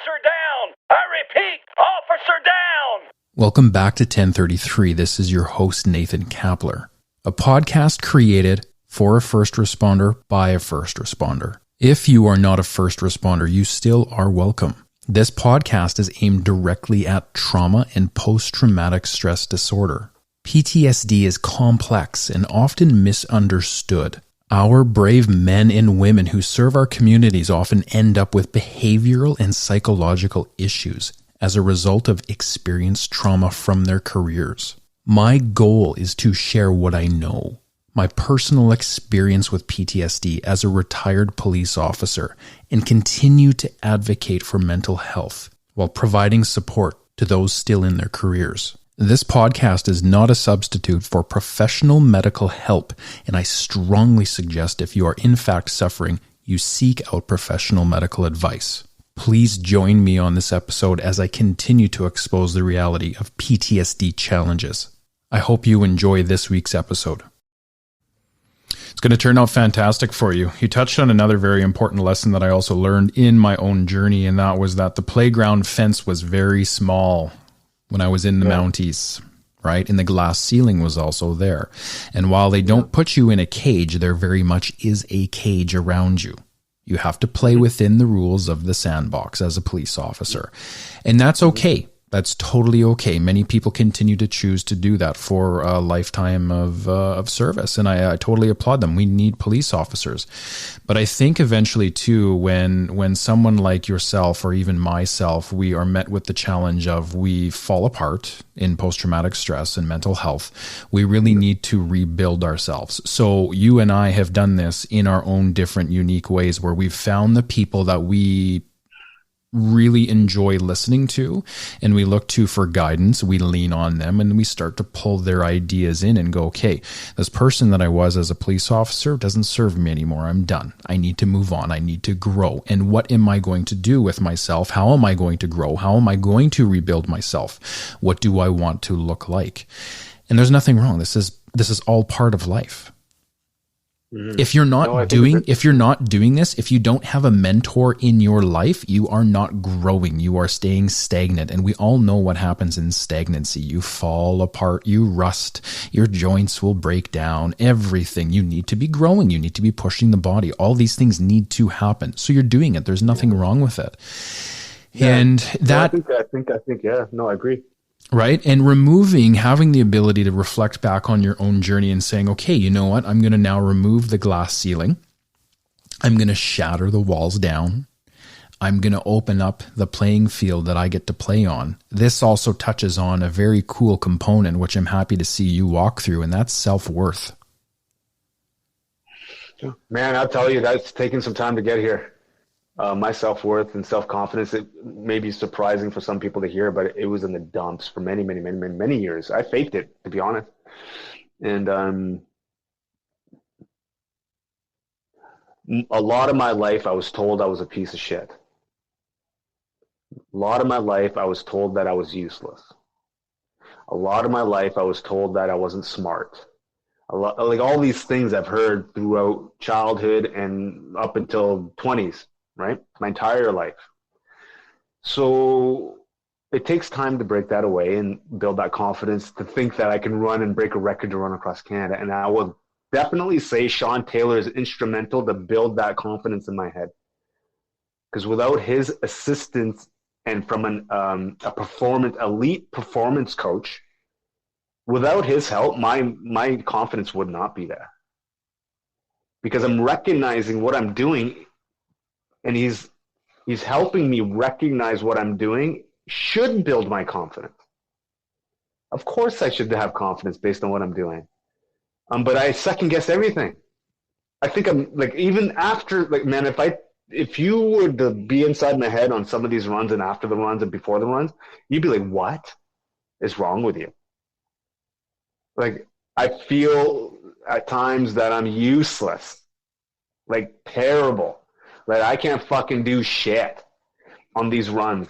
Officer down! I repeat, officer down! Welcome back to 1033. This is your host, Nathan Kapler, a podcast created for a first responder by a first responder. If you are not a first responder, you still are welcome. This podcast is aimed directly at trauma and post-traumatic stress disorder. PTSD is complex and often misunderstood. Our brave men and women who serve our communities often end up with behavioral and psychological issues as a result of experienced trauma from their careers. My goal is to share what I know, my personal experience with PTSD as a retired police officer, and continue to advocate for mental health while providing support to those still in their careers. This podcast is not a substitute for professional medical help, and I strongly suggest if you are in fact suffering, you seek out professional medical advice. Please join me on this episode as I continue to expose the reality of PTSD challenges. I hope you enjoy this week's episode. It's going to turn out fantastic for you. You touched on another very important lesson that I also learned in my own journey, and that was that the playground fence was very small when I was in the Mounties, right? And the glass ceiling was also there. And while they don't put you in a cage, there very much is a cage around you. You have to play within the rules of the sandbox as a police officer. And that's okay. That's totally okay. Many people continue to choose to do that for a lifetime of service, and I totally applaud them. We need police officers. But I think eventually, too, when someone like yourself or even myself, we are met with the challenge of we fall apart in post-traumatic stress and mental health, we really need to rebuild ourselves. So you and I have done this in our own different, unique ways where we've found the people that we really enjoy listening to and we look to for guidance. We lean on them and we start to pull their ideas in and go, okay, this person that I was as a police officer doesn't serve me anymore. I'm done. I need to move on. I need to grow. And what am I going to do with myself? How am I going to grow? How am I going to rebuild myself? What do I want to look like? And there's nothing wrong. This is all part of life. If you're not doing this, if you don't have a mentor in your life, you are not growing. You are staying stagnant. And we all know what happens in stagnancy. You fall apart, you rust, your joints will break down, everything. You need to be growing. You need to be pushing the body. All these things need to happen. So you're doing it. There's nothing wrong with it. Yeah. And that, I think, I agree. Right? And having the ability to reflect back on your own journey and saying, okay, you know what? I'm going to now remove the glass ceiling. I'm going to shatter the walls down. I'm going to open up the playing field that I get to play on. This also touches on a very cool component, which I'm happy to see you walk through, and that's self-worth. Man, I'll tell you, that's taken some time to get here. My self-worth and self-confidence, it may be surprising for some people to hear, but it was in the dumps for many, many, many, many, many years. I faked it, to be honest. And a lot of my life, I was told I was a piece of shit. A lot of my life, I was told that I was useless. A lot of my life, I was told that I wasn't smart. Like all these things I've heard throughout childhood and up until 20s. Right? My entire life. So it takes time to break that away and build that confidence to think that I can run and break a record to run across Canada. And I will definitely say Sean Taylor is instrumental to build that confidence in my head. Because without his assistance and from elite performance coach, without his help, my confidence would not be there. Because I'm recognizing what I'm doing, and he's helping me recognize what I'm doing should build my confidence. Of course I should have confidence based on what I'm doing. But I second guess everything. I think I'm like, even after, like, man, if you were to be inside my head on some of these runs and after the runs and before the runs, you'd be like, what is wrong with you? Like, I feel at times that I'm useless, like terrible. Like I can't fucking do shit on these runs.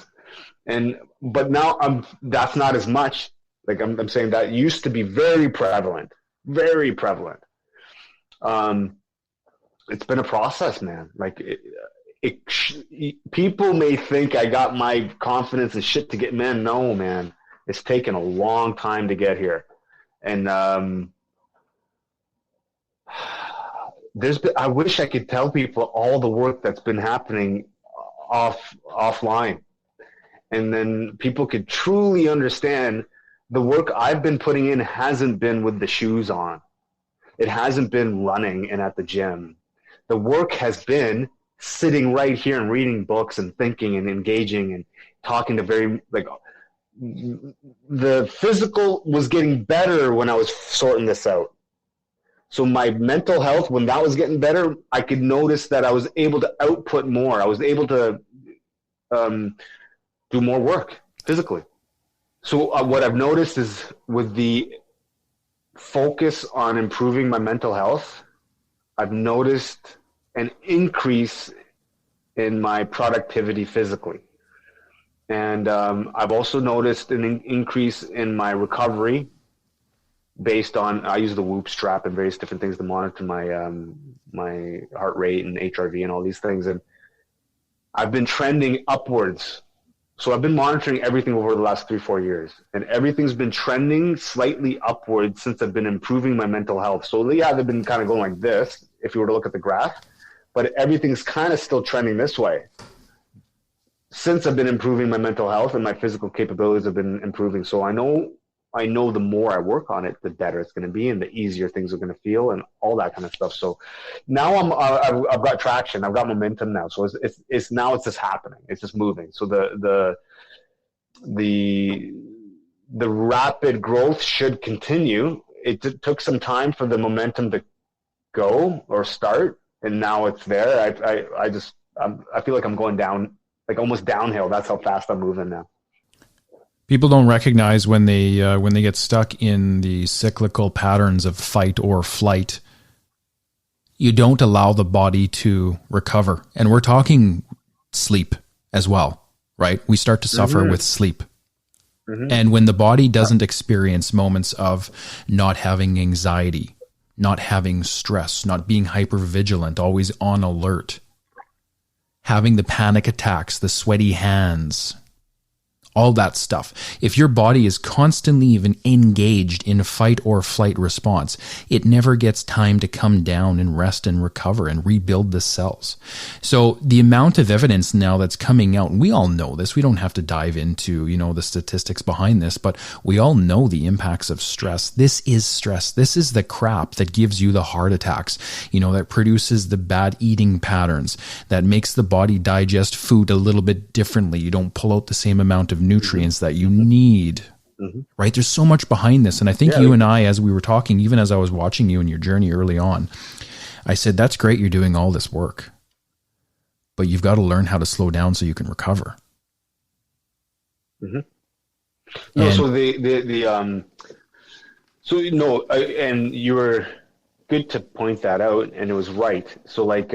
But now that's not as much. Like I'm saying that used to be very prevalent, very prevalent. It's been a process, man. Like people may think I got my confidence and shit to get, man. No, man, it's taken a long time to get here. And, I wish I could tell people all the work that's been happening offline. And then people could truly understand the work I've been putting in hasn't been with the shoes on. It hasn't been running and at the gym. The work has been sitting right here and reading books and thinking and engaging and talking to the physical was getting better when I was sorting this out. So my mental health, when that was getting better, I could notice that I was able to output more. I was able to do more work physically. So what I've noticed is with the focus on improving my mental health, I've noticed an increase in my productivity physically. And I've also noticed an increase in my recovery based on, I use the Whoop strap and various different things to monitor my my heart rate and HRV and all these things. And I've been trending upwards. So I've been monitoring everything over the last 3-4 years, and everything's been trending slightly upwards since I've been improving my mental health. So yeah, they've been kind of going like this, if you were to look at the graph, but everything's kind of still trending this way. Since I've been improving my mental health and my physical capabilities have been improving. So I know the more I work on it, the better it's going to be and the easier things are going to feel and all that kind of stuff. So now I've got traction. I've got momentum now. So it's now it's just happening. It's just moving. So the rapid growth should continue. It took some time for the momentum to go or start, and now it's there. I feel like I'm going down, like almost downhill. That's how fast I'm moving now. People don't recognize when they get stuck in the cyclical patterns of fight or flight. You don't allow the body to recover. And we're talking sleep as well, right? We start to suffer with sleep. Mm-hmm. And when the body doesn't experience moments of not having anxiety, not having stress, not being hypervigilant, always on alert, having the panic attacks, the sweaty hands, all that stuff. If your body is constantly even engaged in a fight or flight response, it never gets time to come down and rest and recover and rebuild the cells. So the amount of evidence now that's coming out, and we all know this, we don't have to dive into, the statistics behind this, but we all know the impacts of stress. This is stress. This is the crap that gives you the heart attacks, that produces the bad eating patterns, that makes the body digest food a little bit differently. You don't pull out the same amount of nutrients that you need, right? There's so much behind this. And I think you and I, as we were talking, even as I was watching you in your journey early on, I said, that's great. You're doing all this work, but you've got to learn how to slow down so you can recover. Mm-hmm. No, so and you were good to point that out, and it was right. So like,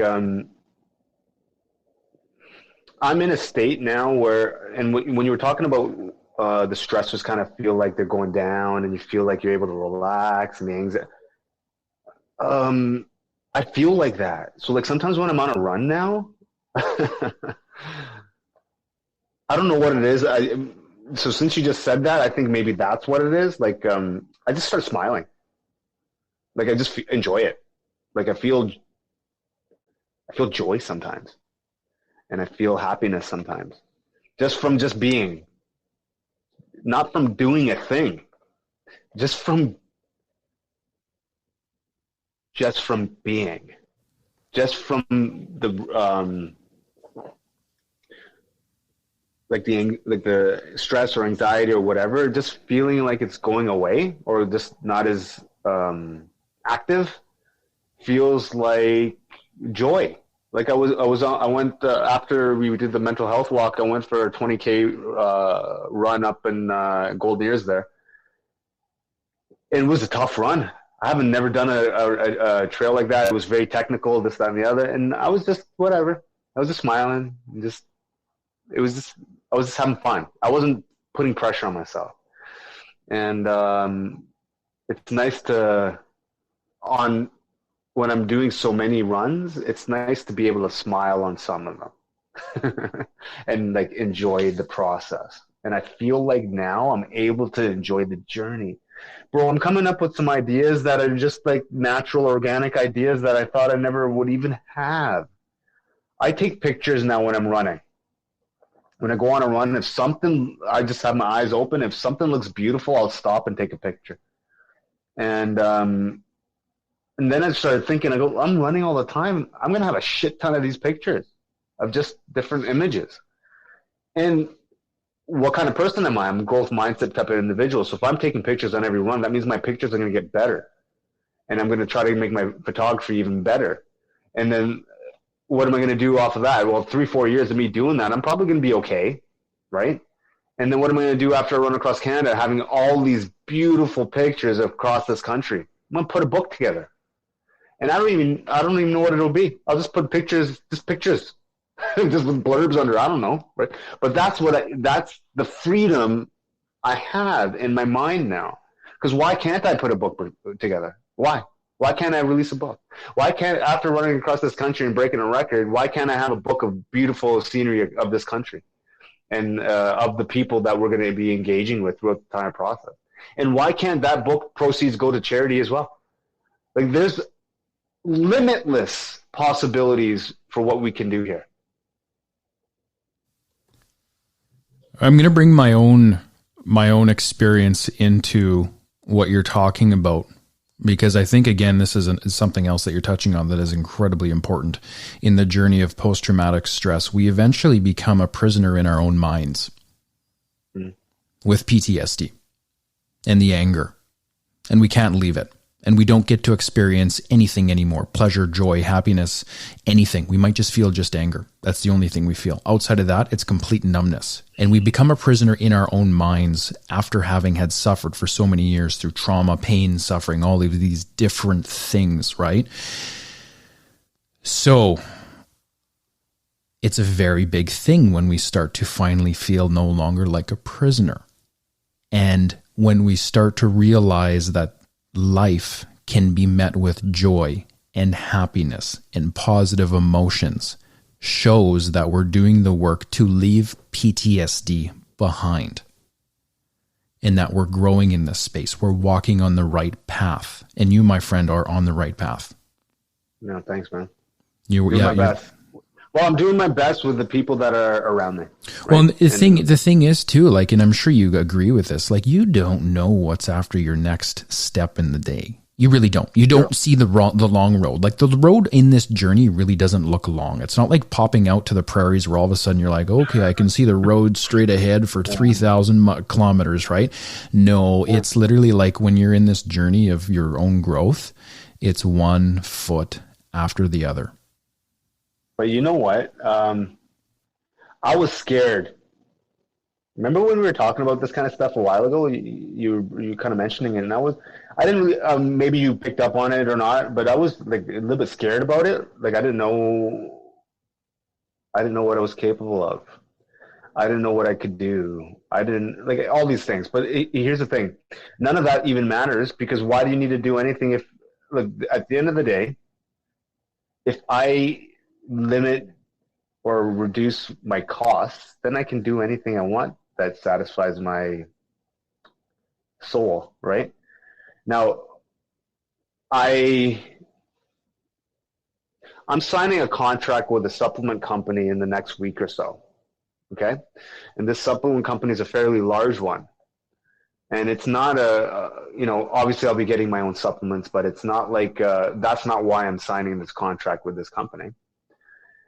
I'm in a state now where, and when you were talking about the stressors kind of feel like they're going down and you feel like you're able to relax and the anxiety, I feel like that. So like sometimes when I'm on a run now, I don't know what it is. So since you just said that, I think maybe that's what it is. Like I just start smiling. Like I just enjoy it. Like I feel joy sometimes. And I feel happiness sometimes, just from just being, not from doing a thing, just from being, just from the like the stress or anxiety or whatever, just feeling like it's going away or just not as active, feels like joy. Like I went after we did the mental health walk. I went for a 20K run up in Golden Ears there. It was a tough run. I haven't never done a trail like that. It was very technical, this, that, and the other. And I was just whatever. I was just smiling. I was just having fun. I wasn't putting pressure on myself. And it's nice when I'm doing so many runs, it's nice to be able to smile on some of them. and like enjoy the process. And I feel like now I'm able to enjoy the journey. Bro, I'm coming up with some ideas that are just like natural, organic ideas that I thought I never would even have. I take pictures now when I'm running. When I go on a run, if something, I just have my eyes open. If something looks beautiful, I'll stop and take a picture. And then I started thinking, I go, I'm running all the time. I'm going to have a shit ton of these pictures of just different images. And what kind of person am I? I'm a growth mindset type of individual. So if I'm taking pictures on every run, that means my pictures are going to get better. And I'm going to try to make my photography even better. And then what am I going to do off of that? Well, 3-4 years of me doing that, I'm probably going to be okay, right? And then what am I going to do after I run across Canada, having all these beautiful pictures across this country? I'm going to put a book together. And I don't even know what it'll be. I'll just put pictures, just with blurbs under. I don't know, right? But that's the freedom I have in my mind now. Because why can't I put a book together? Why? Why can't I release a book? Why can't, after running across this country and breaking a record, why can't I have a book of beautiful scenery of this country and of the people that we're going to be engaging with throughout the entire process? And why can't that book proceeds go to charity as well? Like, there's limitless possibilities for what we can do here. I'm going to bring my own experience into what you're talking about, because I think, again, this is something else that you're touching on that is incredibly important in the journey of post-traumatic stress. We eventually become a prisoner in our own minds with PTSD and the anger, and we can't leave it. And we don't get to experience anything anymore. Pleasure, joy, happiness, anything. We might just feel just anger. That's the only thing we feel. Outside of that, it's complete numbness. And we become a prisoner in our own minds after having had suffered for so many years through trauma, pain, suffering, all of these different things, right? So it's a very big thing when we start to finally feel no longer like a prisoner. And when we start to realize that life can be met with joy and happiness and positive emotions, shows that we're doing the work to leave PTSD behind and that we're growing in this space. We're walking on the right path. And you, my friend, are on the right path. No, thanks, man. You're my best. Well, I'm doing my best with the people that are around me. Right? Well, the thing is too, like, and I'm sure you agree with this, like, you don't know what's after your next step in the day. You really don't. You don't see the long road. Like, the road in this journey really doesn't look long. It's not like popping out to the prairies where all of a sudden you're like, okay, I can see the road straight ahead for 3,000 kilometers, right? No, it's literally like when you're in this journey of your own growth, it's one foot after the other. But you know what? I was scared. Remember when we were talking about this kind of stuff a while ago? You kind of mentioning it, and I didn't really. Maybe you picked up on it or not, but I was like a little bit scared about it. Like, I didn't know what I was capable of. I didn't know what I could do. I didn't, like, all these things. But here's the thing: none of that even matters, because why do you need to do anything if, look, at the end of the day, if I limit or reduce my costs, then I can do anything I want that satisfies my soul, right? Now, I'm signing a contract with a supplement company in the next week or so, okay? And this supplement company is a fairly large one. And it's not obviously I'll be getting my own supplements, but it's not like, that's not why I'm signing this contract with this company.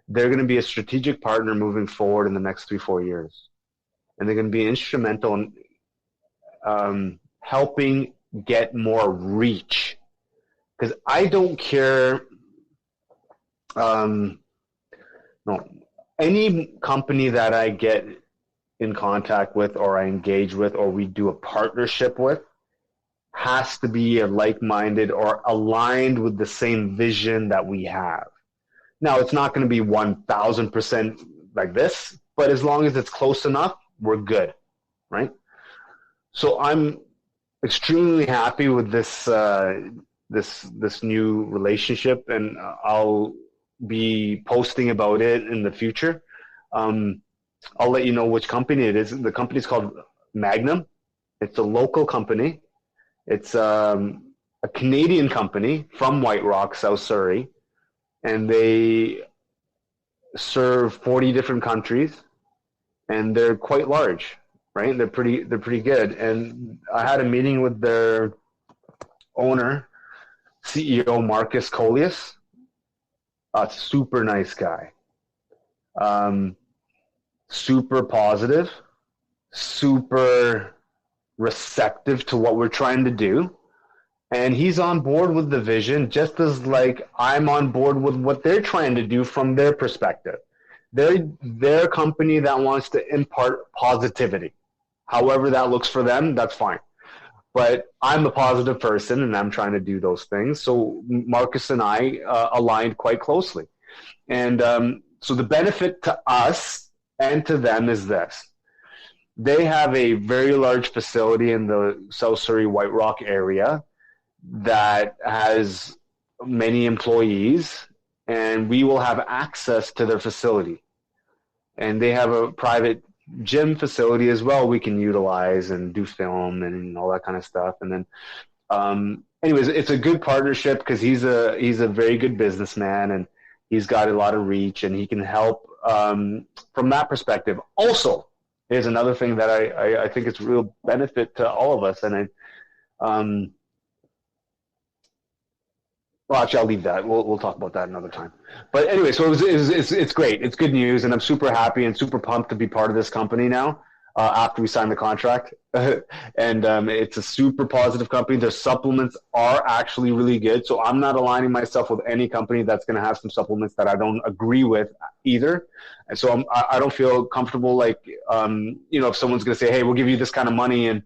They're going to be a strategic partner moving forward in the next 3-4 years. And they're going to be instrumental in helping get more reach. Because I don't care, any company that I get in contact with or I engage with or we do a partnership with has to be a like-minded or aligned with the same vision that we have. Now, it's not going to be 1,000% like this, but as long as it's close enough, we're good, right? So I'm extremely happy with this this new relationship, and I'll be posting about it in the future. I'll let you know which company it is. The company's called Magnum. It's a local company. It's a Canadian company from White Rock, South Surrey, and they serve 40 different countries, and they're quite large, right? They're pretty good. And I had a meeting with their owner, CEO Marcus Colias, a super nice guy, super positive, super receptive to what we're trying to do. And he's on board with the vision, just as like I'm on board with what they're trying to do from their perspective. They're a company that wants to impart positivity. However that looks for them, that's fine. But I'm a positive person, and I'm trying to do those things. So Marcus and I aligned quite closely. And so the benefit to us and to them is this. They have a very large facility in the South Surrey White Rock area that has many employees, and we will have access to their facility. And they have a private gym facility as well we can utilize and do film and all that kind of stuff. And then anyways, it's a good partnership because he's a very good businessman, and he's got a lot of reach, and he can help from that perspective. Also, here's another thing that I think it's a real benefit to all of us, and well, actually, I'll leave that. We'll talk about that another time. But anyway, so it's great. It's good news, and I'm super happy and super pumped to be part of this company now after we sign the contract. And it's a super positive company. Their supplements are actually really good, so I'm not aligning myself with any company that's going to have some supplements that I don't agree with either. And so I don't feel comfortable like, if someone's going to say, hey, we'll give you this kind of money and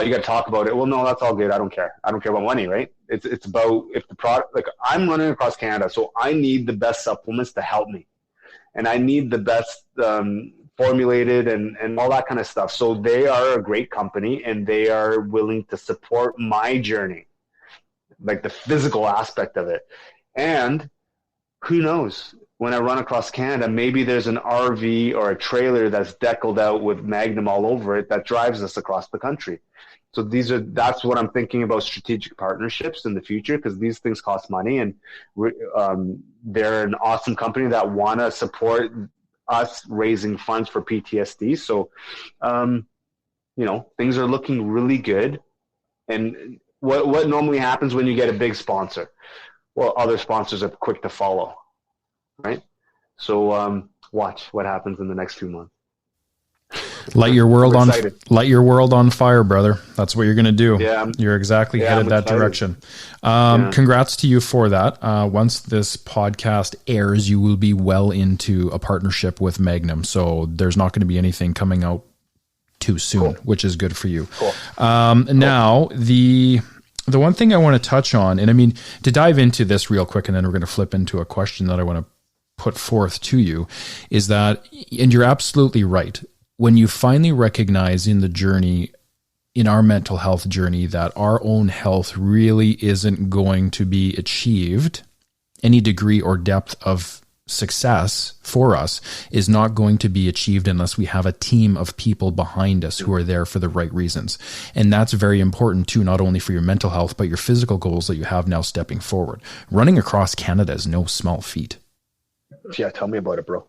you got to talk about it. Well, no, that's all good. I don't care. I don't care about money, right? It's about if the product, like I'm running across Canada, so I need the best supplements to help me. And I need the best formulated and all that kind of stuff. So they are a great company, and they are willing to support my journey, like the physical aspect of it. And who knows, when I run across Canada, maybe there's an RV or a trailer that's deckled out with Magnum all over it that drives us across the country. So that's what I'm thinking about, strategic partnerships in the future, because these things cost money, and they're an awesome company that want to support us raising funds for PTSD. So, things are looking really good. And what normally happens when you get a big sponsor? Well, other sponsors are quick to follow, right? So watch what happens in the next few months. Light your world on fire, brother. That's what you're going to do. Yeah, you're exactly headed that direction. Congrats to you for that. Once this podcast airs, you will be well into a partnership with Magnum. So there's not going to be anything coming out too soon, which is good for you. Cool. Now, the one thing I want to touch on, and I mean, to dive into this real quick, and then we're going to flip into a question that I want to put forth to you, is that, and you're absolutely right, when you finally recognize in the journey, in our mental health journey, that our own health really isn't going to be achieved, any degree or depth of success for us is not going to be achieved unless we have a team of people behind us who are there for the right reasons. And that's very important too, not only for your mental health, but your physical goals that you have now stepping forward. Running across Canada is no small feat. Yeah, tell me about it, bro.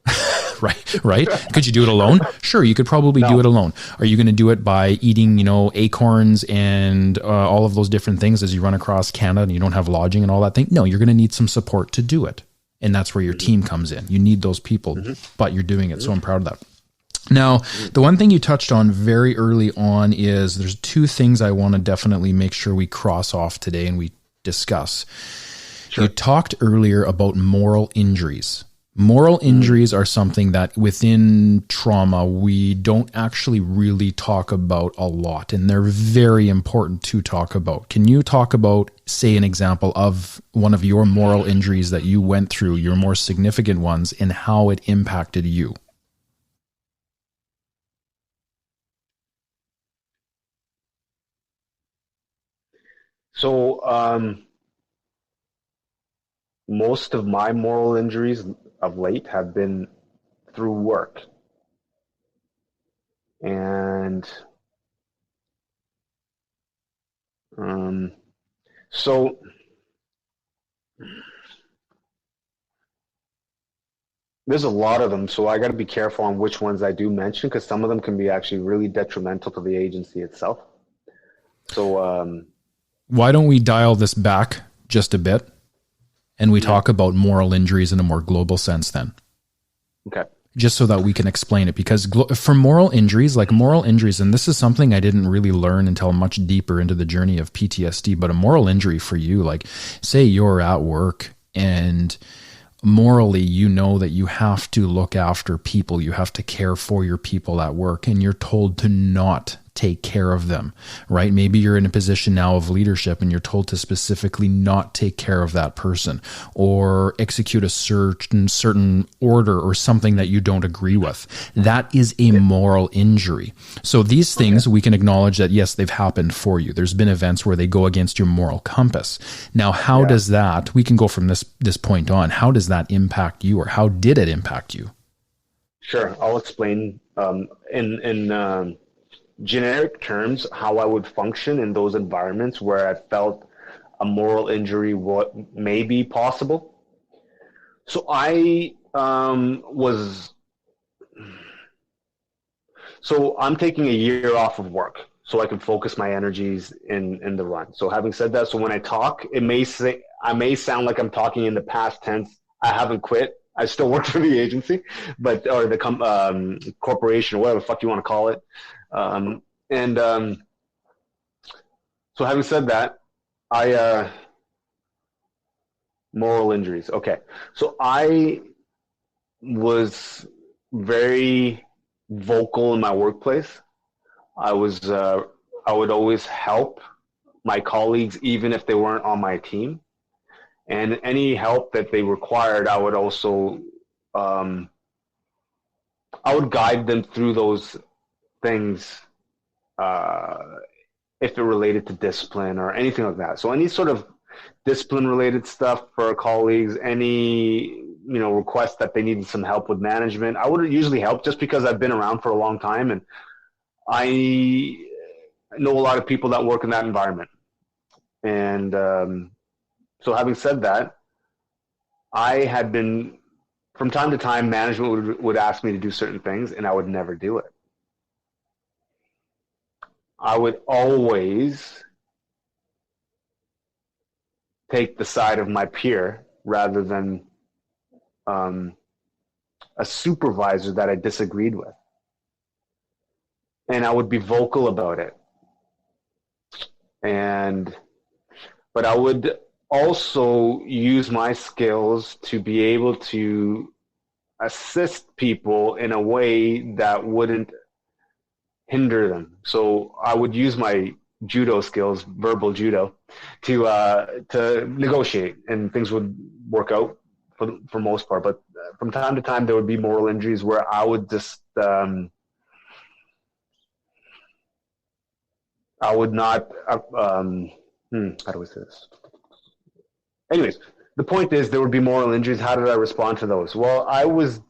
Right. Could you do it alone? Sure, you could probably do it alone. Are you going to do it by eating, acorns and all of those different things as you run across Canada and you don't have lodging and all that thing? No, you're going to need some support to do it. And that's where your team comes in. You need those people, but you're doing it. So I'm proud of that. Now, the one thing you touched on very early on is there's two things I want to definitely make sure we cross off today and we discuss. Sure. You talked earlier about moral injuries. Moral injuries are something that within trauma, we don't actually really talk about a lot, and they're very important to talk about. Can you talk about, say, an example of one of your moral injuries that you went through, your more significant ones, and how it impacted you? So, most of my moral injuries of late have been through work. And so there's a lot of them, so I got to be careful on which ones I do mention, because some of them can be actually really detrimental to the agency itself. So why don't we dial this back just a bit and we talk about moral injuries in a more global sense then? Okay. Just so that we can explain it, because for moral injuries, and this is something I didn't really learn until much deeper into the journey of PTSD, but a moral injury for you, like say you're at work and morally, you know that you have to look after people, you have to care for your people at work, and you're told to not take care of them, right? Maybe you're in a position now of leadership and you're told to specifically not take care of that person or execute a certain order or something that you don't agree with. That is a moral injury. So these things, we can acknowledge that, yes, they've happened for you. There's been events where they go against your moral compass. Now, how does that, we can go from this point on, how does that impact you, or how did it impact you? Sure. I'll explain in generic terms how I would function in those environments where I felt a moral injury may be possible. So I'm taking a year off of work so I can focus my energies in the run. So having said that, so when I talk, I may sound like I'm talking in the past tense. I haven't quit. I still work for the agency, or the corporation, or whatever the fuck you want to call it. So having said that, moral injuries. Okay. So I was very vocal in my workplace. I would always help my colleagues, even if they weren't on my team. And any help that they required, I would also, I would guide them through those things, if it related to discipline or anything like that. So any sort of discipline related stuff for our colleagues, any, request that they needed some help with management, I would usually help, just because I've been around for a long time and I know a lot of people that work in that environment. And so having said that, I had been, from time to time, management would ask me to do certain things and I would never do it. I would always take the side of my peer rather than a supervisor that I disagreed with. And I would be vocal about it. But I would also use my skills to be able to assist people in a way that wouldn't hinder them. So I would use my judo skills, verbal judo, to negotiate, and things would work out for most part. But from time to time, there would be moral injuries where I would just I would not. How do we say this? Anyways, the point is, there would be moral injuries. How did I respond to those? Well, I was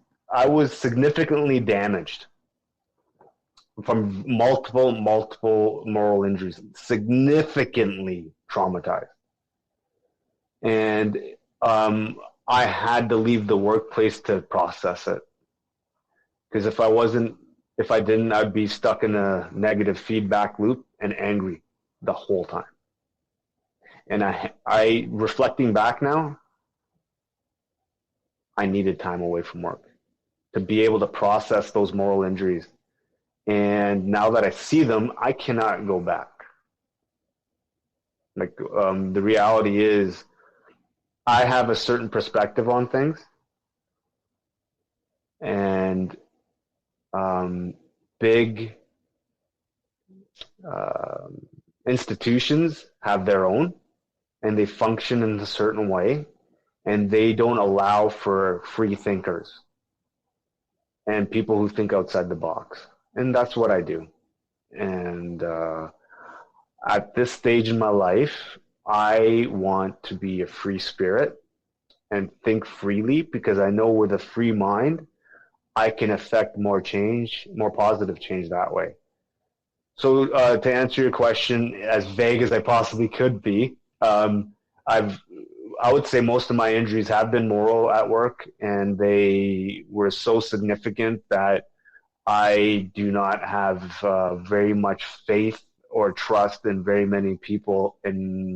significantly damaged from multiple moral injuries, significantly traumatized. And I had to leave the workplace to process it. Because if I didn't, I'd be stuck in a negative feedback loop and angry the whole time. And I reflecting back now, I needed time away from work to be able to process those moral injuries. And now that I see them, I cannot go back. Like, the reality is, I have a certain perspective on things, and big institutions have their own, and they function in a certain way, and they don't allow for free thinkers and people who think outside the box. And that's what I do. And at this stage in my life, I want to be a free spirit and think freely, because I know with a free mind, I can affect more change, more positive change that way. So to answer your question, as vague as I possibly could be, I would say most of my injuries have been moral at work, and they were so significant that I do not have very much faith or trust in very many people in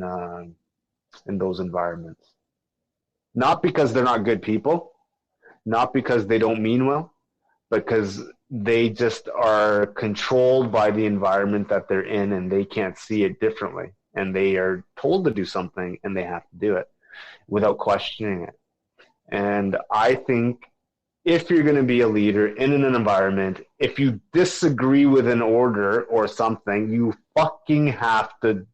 those environments. Not because they're not good people, not because they don't mean well, because they just are controlled by the environment that they're in, and they can't see it differently. And they are told to do something, and they have to do it without questioning it. And I think if you're going to be a leader in an environment, if you disagree with an order or something, you fucking have to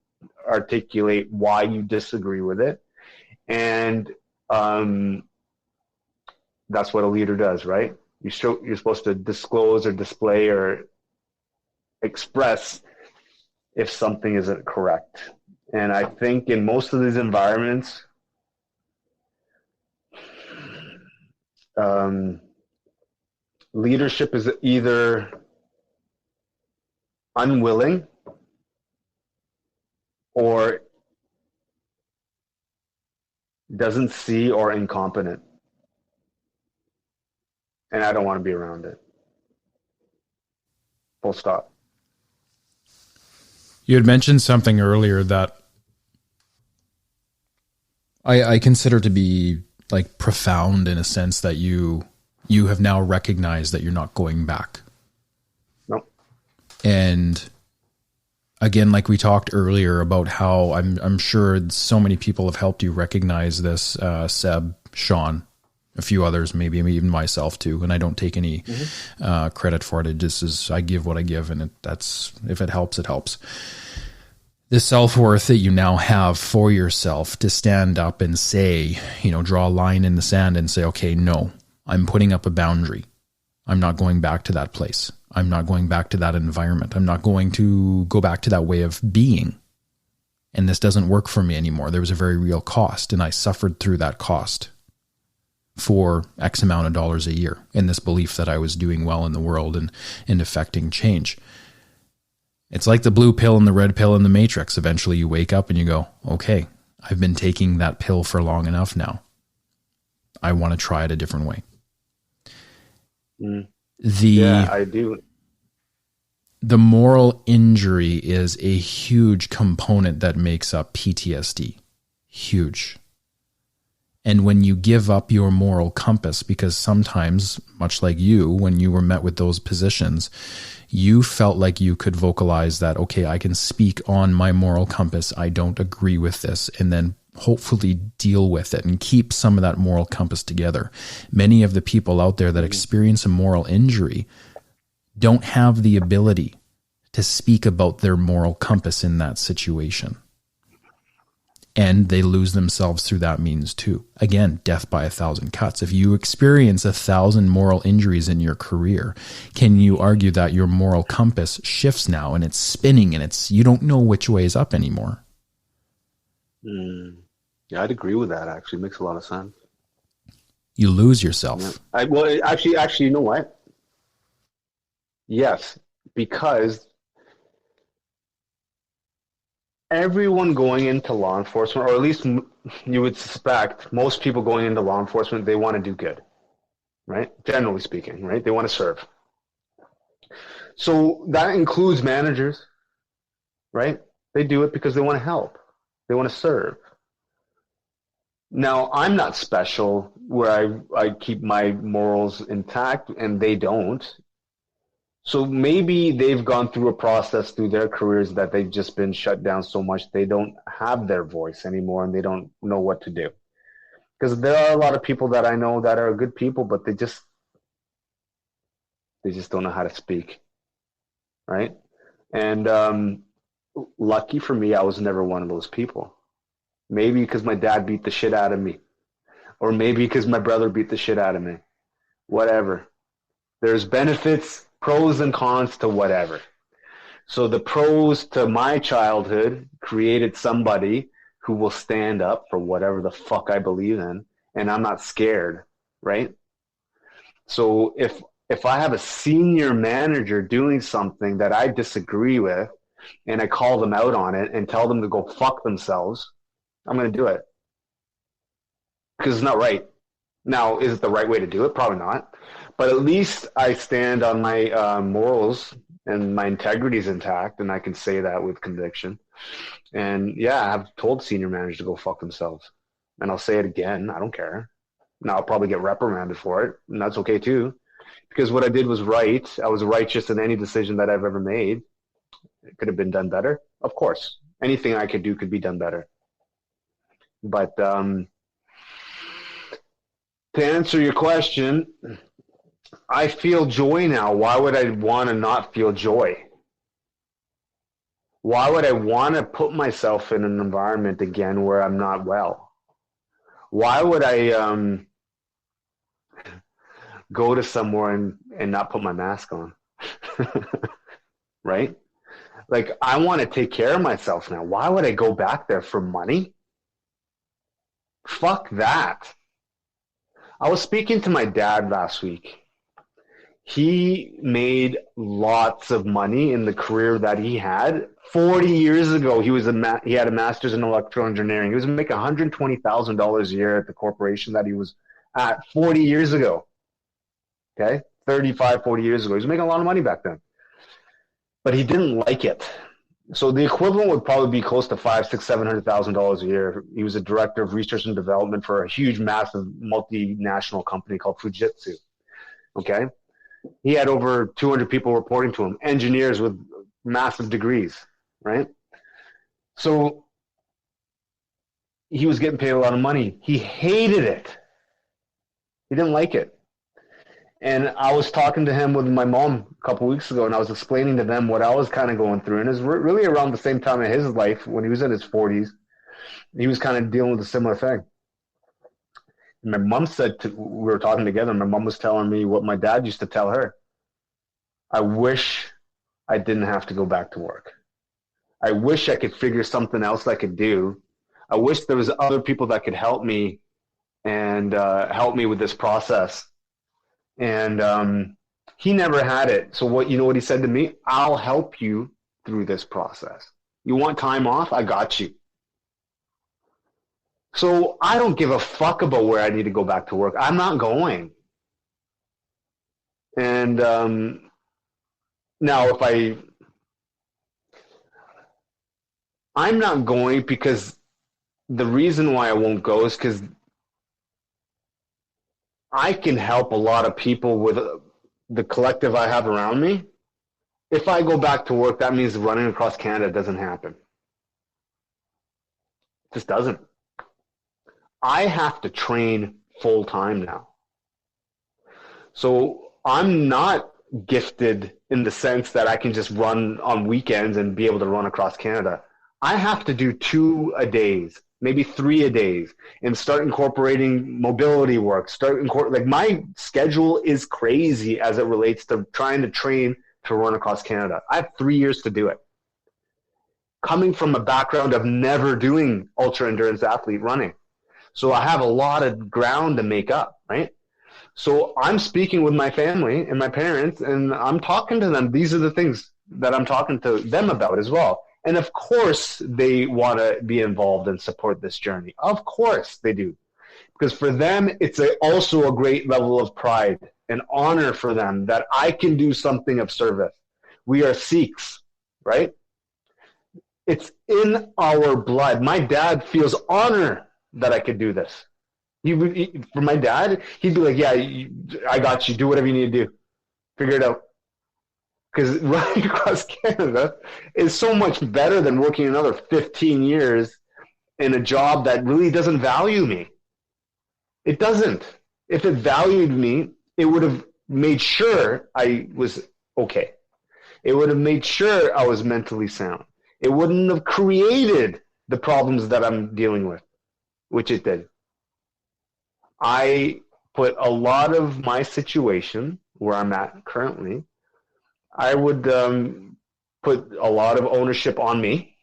articulate why you disagree with it. And that's what a leader does, right? You're supposed to disclose or display or express if something isn't correct. And I think in most of these environments, leadership is either unwilling or doesn't see or incompetent. And I don't want to be around it. Full stop. You had mentioned something earlier that I consider to be like profound, in a sense that you have now recognized that you're not going back. Nope. And again, like we talked earlier about how I'm sure so many people have helped you recognize this, Seb, Sean, a few others, maybe even myself too. And I don't take any credit for it. It just is, I give what I give, and that's, if it helps, it helps. The self-worth that you now have for yourself to stand up and say, draw a line in the sand and say, okay, no, I'm putting up a boundary. I'm not going back to that place. I'm not going back to that environment. I'm not going to go back to that way of being. And this doesn't work for me anymore. There was a very real cost, and I suffered through that cost for X amount of dollars a year in this belief that I was doing well in the world and affecting change. It's like the blue pill and the red pill in the Matrix. Eventually you wake up and you go, okay, I've been taking that pill for long enough now. I want to try it a different way. Yeah, I do. The moral injury is a huge component that makes up PTSD. Huge. And when you give up your moral compass, because sometimes, much like you, when you were met with those positions, you felt like you could vocalize that, okay, I can speak on my moral compass. I don't agree with this. And then hopefully deal with it and keep some of that moral compass together. Many of the people out there that experience a moral injury don't have the ability to speak about their moral compass in that situation. And they lose themselves through that means too. Again, death by 1,000 cuts. If you experience 1,000 moral injuries in your career, can you argue that your moral compass shifts now and it's spinning and you don't know which way is up anymore? Yeah, I'd agree with that. Actually, it makes a lot of sense. You lose yourself. Yeah. Actually, you know what? Yes, because everyone going into law enforcement, or at least you would suspect most people going into law enforcement, they want to do good, right? Generally speaking, right? They want to serve. So that includes managers, right? They do it because they want to help. They want to serve. Now, I'm not special where I keep my morals intact and they don't. So maybe they've gone through a process through their careers that they've just been shut down so much they don't have their voice anymore and they don't know what to do. Because there are a lot of people that I know that are good people, but they just don't know how to speak, right? And lucky for me, I was never one of those people. Maybe because my dad beat the shit out of me, or maybe because my brother beat the shit out of me. Whatever. There's benefits, pros and cons to whatever. So the pros to my childhood created somebody who will stand up for whatever the fuck I believe in, and I'm not scared, right? So if if I have a senior manager doing something that I disagree with and I call them out on it and tell them to go fuck themselves, I'm going to do it because it's not right. Now, is it the right way to do it? Probably not. But at least I stand on my morals and my integrity is intact, and I can say that with conviction. And yeah, I've told senior managers to go fuck themselves. And I'll say it again. I don't care. Now I'll probably get reprimanded for it, and that's okay too. Because what I did was right. I was righteous in any decision that I've ever made. It could have been done better. Of course. Anything I could do could be done better. But to answer your question, I feel joy now. Why would I want to not feel joy? Why would I want to put myself in an environment again where I'm not well? Why would I go to somewhere and not put my mask on? Right? Like, I want to take care of myself now. Why would I go back there for money? Fuck that. I was speaking to my dad last week. He made lots of money in the career that he had. 40 years ago, he had a master's in electrical engineering. He was making $120,000 a year at the corporation that he was at 40 years ago. Okay? 35, 40 years ago. He was making a lot of money back then. But he didn't like it. So the equivalent would probably be close to $500,000, $600,000, $700,000 a year. He was a director of research and development for a huge, massive multinational company called Fujitsu. Okay? He had over 200 people reporting to him, engineers with massive degrees, right? So he was getting paid a lot of money. He hated it. He didn't like it. And I was talking to him with my mom a couple weeks ago, and I was explaining to them what I was kind of going through. And it was really around the same time in his life, when he was in his 40s, he was kind of dealing with a similar thing. And my mom said, we were talking together, and my mom was telling me what my dad used to tell her. I wish I didn't have to go back to work. I wish I could figure something else I could do. I wish there was other people that could help me and help me with this process. And he never had it. So you know what he said to me? I'll help you through this process. You want time off? I got you. So I don't give a fuck about where I need to go back to work. I'm not going. And now I'm not going because the reason why I won't go is because I can help a lot of people with the collective I have around me. If I go back to work, that means running across Canada doesn't happen. It just doesn't. I have to train full time now. So I'm not gifted in the sense that I can just run on weekends and be able to run across Canada. I have to do 2 a days, maybe 3 a days, and start incorporating mobility work. Like, my schedule is crazy as it relates to trying to train to run across Canada. I have 3 years to do it. Coming from a background of never doing ultra endurance athlete running. So I have a lot of ground to make up, right? So I'm speaking with my family and my parents, and I'm talking to them. These are the things that I'm talking to them about as well. And of course, they want to be involved and support this journey. Of course they do. Because for them, it's also a great level of pride and honor for them that I can do something of service. We are Sikhs, right? It's in our blood. My dad feels honor that I could do this. For my dad, he'd be like, yeah, I got you. Do whatever you need to do. Figure it out. Because running across Canada is so much better than working another 15 years in a job that really doesn't value me. It doesn't. If it valued me, it would have made sure I was okay. It would have made sure I was mentally sound. It wouldn't have created the problems that I'm dealing with, which it did. I put a lot of my situation where I'm at currently, I would put a lot of ownership on me,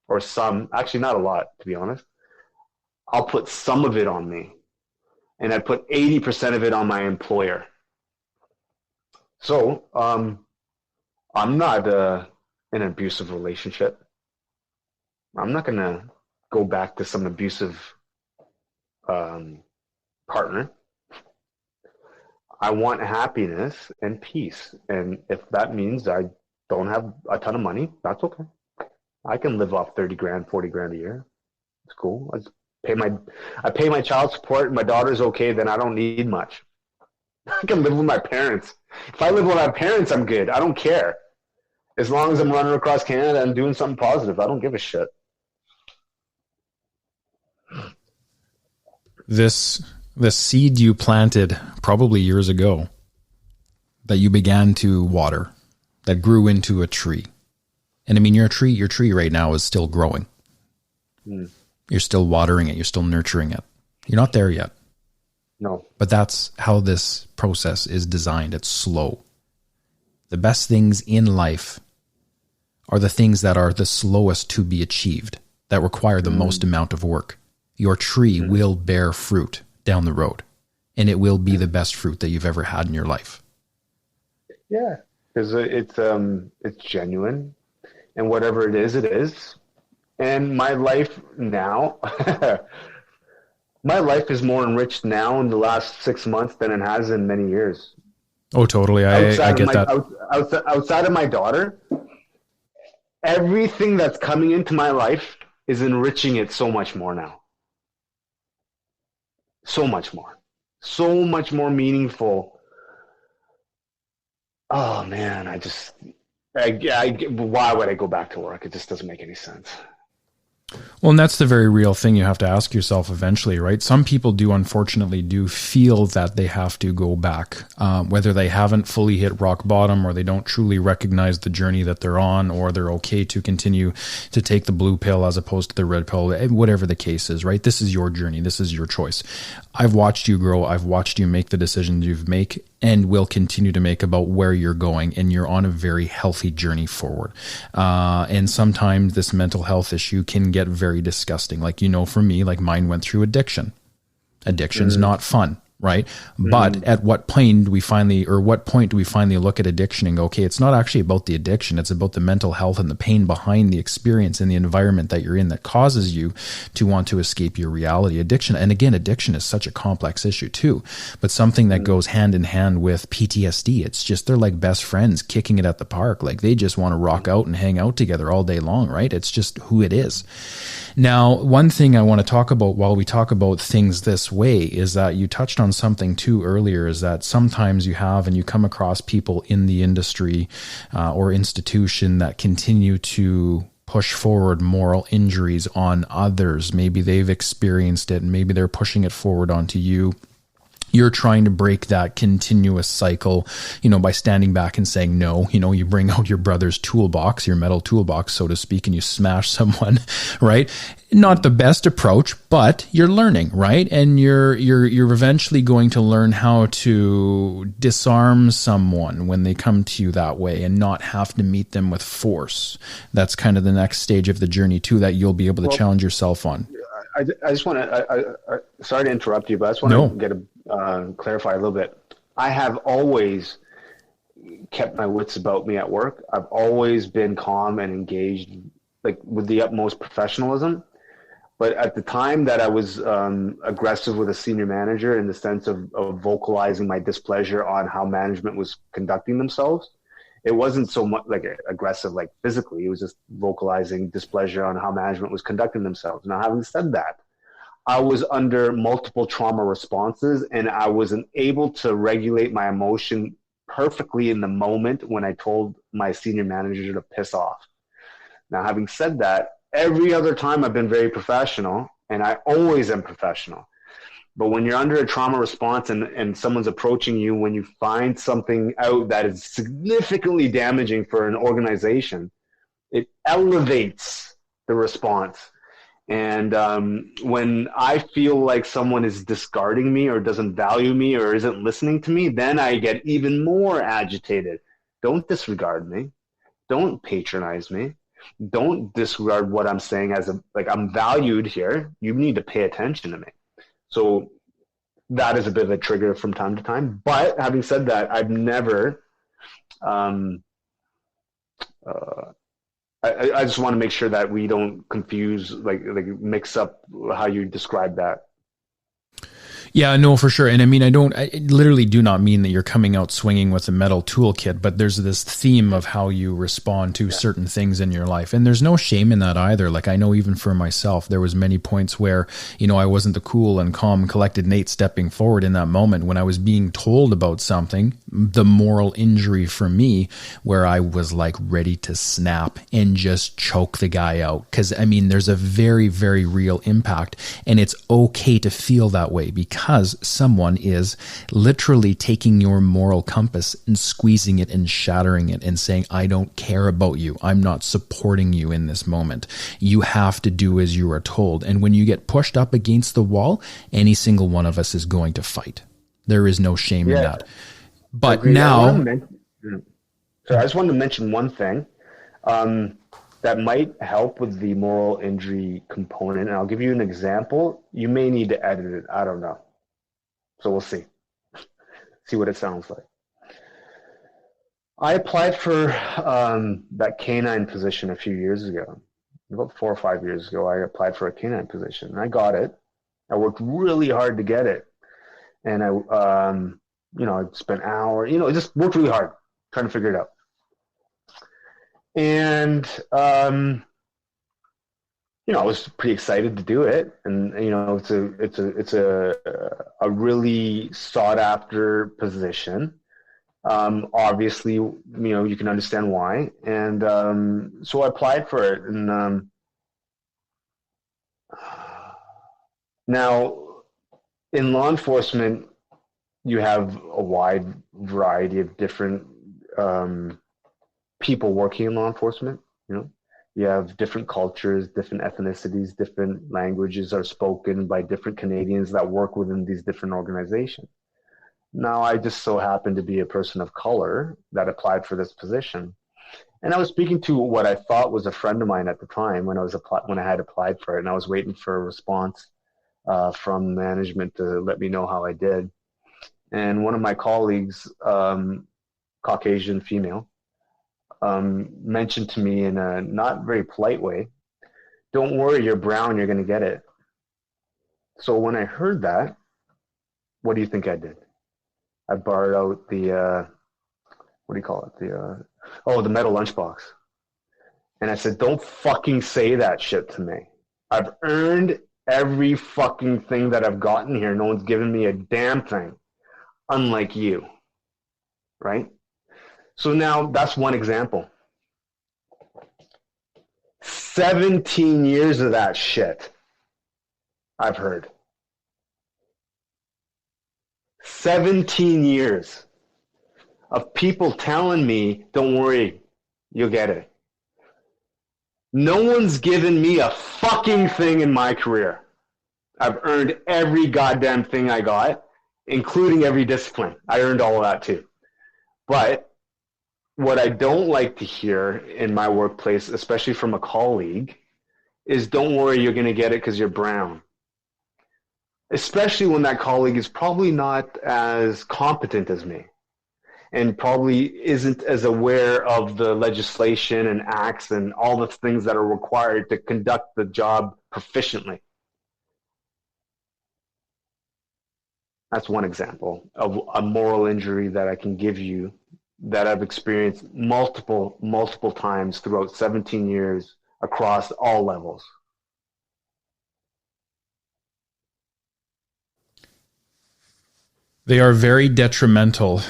or some, actually not a lot, to be honest. I'll put some of it on me, and I'd put 80% of it on my employer. So, I'm not in an abusive relationship. I'm not going to go back to some abusive partner. I want happiness and peace. And if that means I don't have a ton of money, that's okay. I can live off 30 grand, 40 grand a year. It's cool. I pay my child support. My daughter's okay. Then I don't need much. I can live with my parents. If I live with my parents, I'm good. I don't care. As long as I'm running across Canada and doing something positive, I don't give a shit. This seed you planted probably years ago that you began to water, that grew into a tree. And I mean, your tree right now is still growing. You're still watering it. You're still nurturing it. You're not there yet. No. But that's how this process is designed. It's slow. The best things in life are the things that are the slowest to be achieved, that require the most amount of work. Your tree will bear fruit down the road, and it will be the best fruit that you've ever had in your life. Yeah, because it's genuine, and whatever it is. And my life now, my life is more enriched now in the last 6 months than it has in many years. Oh, totally. I get that. Outside of my daughter, everything that's coming into my life is enriching it so much more now. So much more. So much more meaningful. Oh, man, why would I go back to work? It just doesn't make any sense. Well, and that's the very real thing you have to ask yourself eventually, right? Some people unfortunately feel that they have to go back, whether they haven't fully hit rock bottom or they don't truly recognize the journey that they're on, or they're okay to continue to take the blue pill as opposed to the red pill, whatever the case is, right? This is your journey. This is your choice. I've watched you grow. I've watched you make the decisions you've made and will continue to make about where you're going, and you're on a very healthy journey forward. And sometimes this mental health issue can get very disgusting. Like, for me, like mine went through addiction. Addiction's not fun, right? But at what point do we finally look at addiction and go, okay, it's not actually about the addiction. It's about the mental health and the pain behind the experience and the environment that you're in that causes you to want to escape your reality. Addiction is such a complex issue too, but something that goes hand in hand with PTSD. It's just, they're like best friends kicking it at the park. Like, they just want to rock out and hang out together all day long, right? It's just who it is. Now, one thing I want to talk about while we talk about things this way is that you touched on something too earlier, is that sometimes you come across people in the industry or institution that continue to push forward moral injuries on others. Maybe they've experienced it and maybe they're pushing it forward onto you. You're trying to break that continuous cycle, by standing back and saying no. You bring out your brother's toolbox, your metal toolbox, so to speak, and you smash someone, right? Not the best approach, but you're learning, right? And you're eventually going to learn how to disarm someone when they come to you that way and not have to meet them with force. That's kind of the next stage of the journey too, that you'll be able to challenge yourself on. I just want to, sorry to interrupt you, but I just want to clarify a little bit. I have always kept my wits about me at work. I've always been calm and engaged, like with the utmost professionalism. But at the time that I was aggressive with a senior manager in the sense of vocalizing my displeasure on how management was conducting themselves, it wasn't so much like aggressive, like physically. It was just vocalizing displeasure on how management was conducting themselves. Now, having said that, I was under multiple trauma responses, and I wasn't able to regulate my emotion perfectly in the moment when I told my senior manager to piss off. Now, having said that, every other time I've been very professional, and I always am professional. But when you're under a trauma response and someone's approaching you, when you find something out that is significantly damaging for an organization, it elevates the response. And when I feel like someone is discarding me or doesn't value me or isn't listening to me, then I get even more agitated. Don't disregard me. Don't patronize me. Don't disregard what I'm saying I'm valued here. You need to pay attention to me. So that is a bit of a trigger from time to time. But having said that, I've never Um, I just want to make sure that we don't confuse, like mix up how you describe that. Yeah, no, for sure. And I mean, I literally do not mean that you're coming out swinging with a metal toolkit, but there's this theme of how you respond to certain things in your life. And there's no shame in that either. Like, I know even for myself, there was many points where, you know, I wasn't the cool and calm, collected Nate stepping forward in that moment when I was being told about something, the moral injury for me, where I was like ready to snap and just choke the guy out. Cause I mean, there's a very, very real impact, and it's okay to feel that way because someone is literally taking your moral compass and squeezing it and shattering it and saying, I don't care about you. I'm not supporting you in this moment. You have to do as you are told. And when you get pushed up against the wall, any single one of us is going to fight. There is no shame in that. But now... I just wanted to mention one thing that might help with the moral injury component. And I'll give you an example. You may need to edit it. I don't know. So we'll see. See what it sounds like. I applied for that canine position a few years ago. About 4 or 5 years ago, I applied for a canine position. And I got it. I worked really hard to get it. And I, I spent an hour, just worked really hard trying to figure it out. And, I was pretty excited to do it. And, it's a really sought after position. Obviously, you can understand why. And, so I applied for it. And, now in law enforcement, you have a wide variety of different, people working in law enforcement. You have different cultures, different ethnicities, different languages are spoken by different Canadians that work within these different organizations. Now, I just so happened to be a person of color that applied for this position. And I was speaking to what I thought was a friend of mine at the time when I had applied for it, and I was waiting for a response from management to let me know how I did. And one of my colleagues, Caucasian female, mentioned to me in a not very polite way, don't worry, you're brown, you're going to get it. So when I heard that, what do you think I did? I borrowed out the, the metal lunchbox. And I said, don't fucking say that shit to me. I've earned every fucking thing that I've gotten here. No one's given me a damn thing, unlike you, right? So now that's one example. 17 years of that shit I've heard. 17 years of people telling me, don't worry, you'll get it. No one's given me a fucking thing in my career. I've earned every goddamn thing I got, including every discipline. I earned all of that too. But what I don't like to hear in my workplace, especially from a colleague, is don't worry, you're going to get it because you're brown. Especially when that colleague is probably not as competent as me and probably isn't as aware of the legislation and acts and all the things that are required to conduct the job proficiently. That's one example of a moral injury that I can give you that I've experienced multiple times throughout 17 years across all levels. They are very detrimental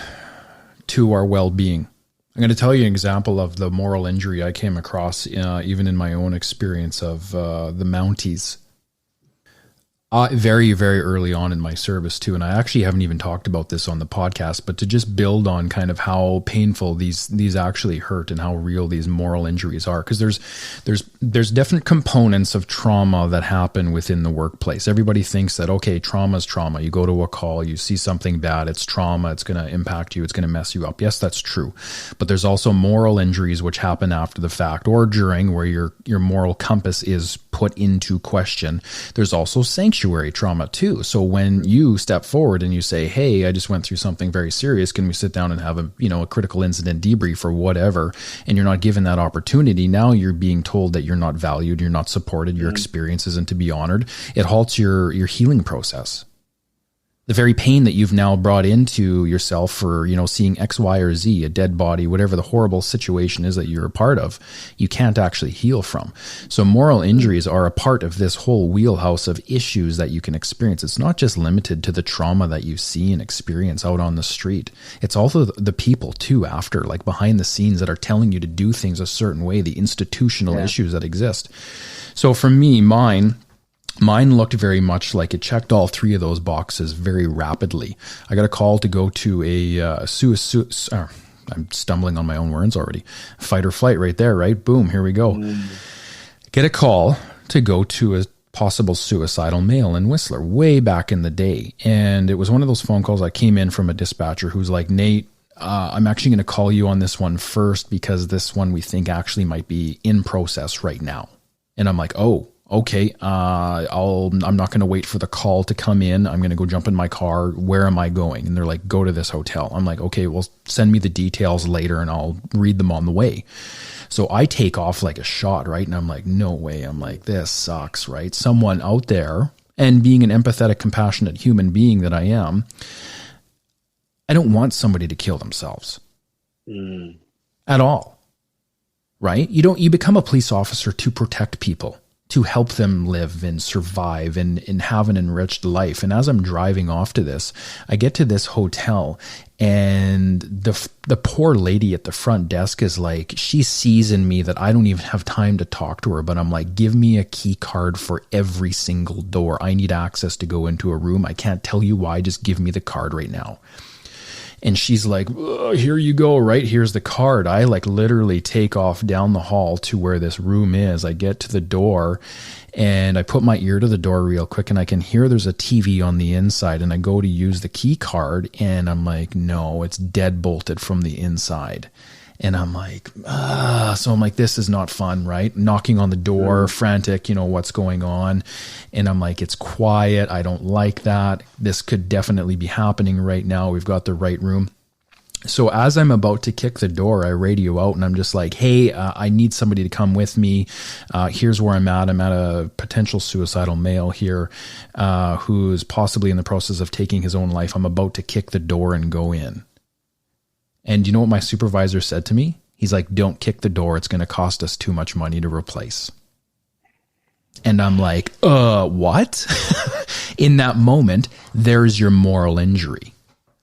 to our well-being. I'm going to tell you an example of the moral injury I came across, even in my own experience of the Mounties. Very, very early on in my service too. And I actually haven't even talked about this on the podcast, but to just build on kind of how painful these actually hurt and how real these moral injuries are. Cause there's different components of trauma that happen within the workplace. Everybody thinks that, okay, trauma is trauma. You go to a call, you see something bad, it's trauma. It's going to impact you. It's going to mess you up. Yes, that's true. But there's also moral injuries, which happen after the fact or during, where your moral compass is put into question. There's also sanctuary sanctuary trauma too. So when you step forward and you say, hey, I just went through something very serious, can we sit down and have a critical incident debrief or whatever, and you're not given that opportunity, now you're being told that you're not valued, you're not supported, your experience isn't to be honored. It halts your healing process. The very pain that you've now brought into yourself for, seeing X, Y, or Z, a dead body, whatever the horrible situation is that you're a part of, you can't actually heal from. So moral injuries are a part of this whole wheelhouse of issues that you can experience. It's not just limited to the trauma that you see and experience out on the street. It's also the people too after, like behind the scenes, that are telling you to do things a certain way, the institutional issues that exist. So for me, Mine looked very much like it checked all three of those boxes very rapidly. I got a call to go to I'm stumbling on my own words already. Fight or flight right there, right? Boom, here we go. Get a call to go to a possible suicidal male in Whistler way back in the day. And it was one of those phone calls. I came in from a dispatcher who's like, Nate, I'm actually going to call you on this one first because this one we think actually might be in process right now. And I'm like, oh, okay, I'm not going to wait for the call to come in. I'm going to go jump in my car. Where am I going? And they're like, go to this hotel. I'm like, okay, well, send me the details later and I'll read them on the way. So I take off like a shot, right? And I'm like, no way. I'm like, this sucks, right? Someone out there, and being an empathetic, compassionate human being that I am, I don't want somebody to kill themselves at all, right? You become a police officer to protect people, to help them live and survive and have an enriched life. And as I'm driving off to this, I get to this hotel and the poor lady at the front desk is like, she sees in me that I don't even have time to talk to her, but I'm like, give me a key card for every single door. I need access to go into a room. I can't tell you why, just give me the card right now. And she's like, here you go, right? Here's the card. I like literally take off down the hall to where this room is. I get to the door and I put my ear to the door real quick and I can hear there's a TV on the inside, and I go to use the key card and I'm like, no, it's dead bolted from the inside. And I'm like, so I'm like, this is not fun, right? Knocking on the door, frantic, what's going on? And I'm like, it's quiet. I don't like that. This could definitely be happening right now. We've got the right room. So as I'm about to kick the door, I radio out and I'm just like, hey, I need somebody to come with me. Here's where I'm at. I'm at a potential suicidal male here who's possibly in the process of taking his own life. I'm about to kick the door and go in. And you know what my supervisor said to me? He's like, don't kick the door. It's going to cost us too much money to replace. And I'm like, what? In that moment, there's your moral injury.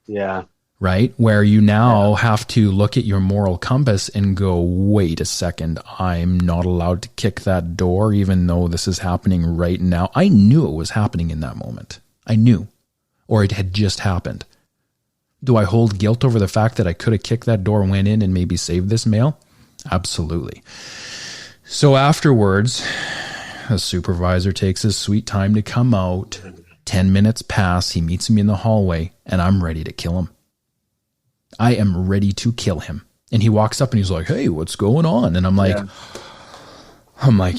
Yeah. Right? Where you now have to look at your moral compass and go, wait a second, I'm not allowed to kick that door, even though this is happening right now. I knew it was happening in that moment. I knew, or it had just happened. Do I hold guilt over the fact that I could have kicked that door, went in and maybe saved this male? Absolutely. So afterwards, a supervisor takes his sweet time to come out. 10 minutes pass. He meets me in the hallway and I'm ready to kill him. I am ready to kill him. And he walks up and he's like, hey, what's going on? And I'm like,